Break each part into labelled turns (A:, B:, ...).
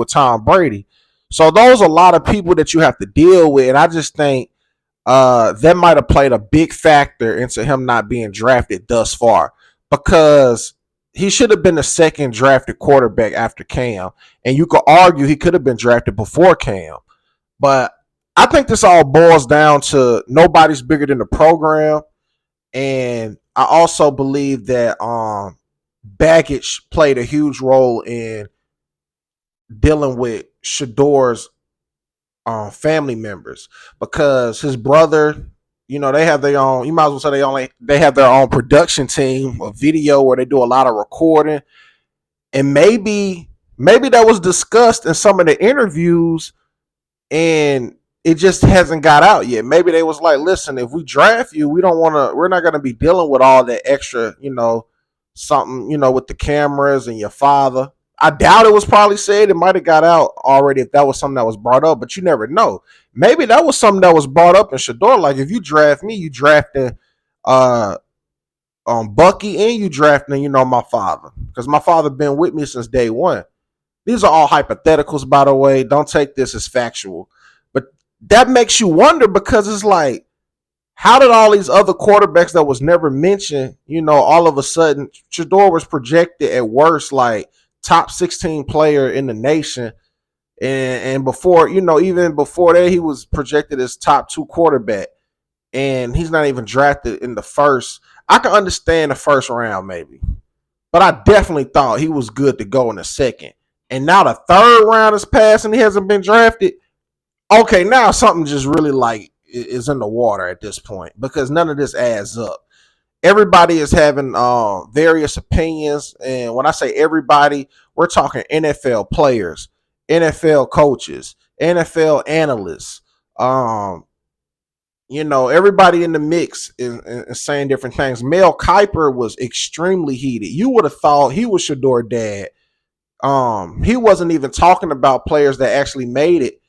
A: with Tom Brady. So those are a lot of people that you have to deal with, and I just think that might have played a big factor into him not being drafted thus far, because he should have been the second drafted quarterback after Cam, and you could argue he could have been drafted before Cam. But I think this all boils down to nobody's bigger than the program, and I also believe that baggage played a huge role in dealing with Shedor's family members, because his brother, they have their own. You might as well say they have their own production team of video where they do a lot of recording, and maybe that was discussed in some of the interviews, and it just hasn't got out yet. Maybe they was like, listen, if we draft you, we're not gonna be dealing with all that extra, something, with the cameras and your father. I doubt it was probably said. It might have got out already if that was something that was brought up, but you never know. Maybe that was something that was brought up in Shedeur. Like, if you draft me, you drafting uh Bucky, and you drafting, my father. Because my father been with me since day one. These are all hypotheticals, by the way. Don't take this as factual. But that makes you wonder, because it's like, how did all these other quarterbacks that was never mentioned, all of a sudden, Shedeur was projected at worst like top 16 player in the nation. And before, even before that, he was projected as top 2 quarterback. And he's not even drafted in the first. I can understand the first round, maybe. But I definitely thought he was good to go in the second. And now the third round is passed and he hasn't been drafted. Okay, now something just really like is in the water at this point, because none of this adds up. Everybody is having various opinions, and when I say everybody, we're talking NFL players, NFL coaches, NFL analysts. Everybody in the mix is saying different things. Mel Kiper was extremely heated. You would have thought he was Shedeur dad. He wasn't even talking about players that actually made it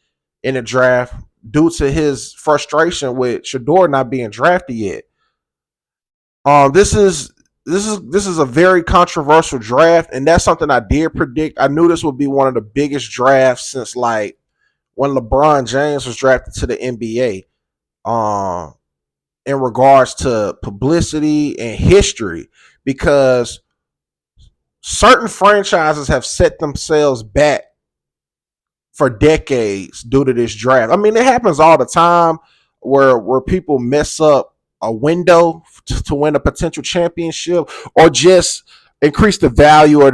A: in the draft due to his frustration with Shedeur not being drafted yet. This is a very controversial draft, and that's something I did predict. I knew this would be one of the biggest drafts since like when LeBron James was drafted to the NBA. In regards to publicity and history, because certain franchises have set themselves back for decades due to this draft. I mean, it happens all the time where people mess up a window to win a potential championship, or just increase the value of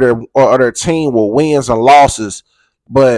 A: their team with wins and losses. But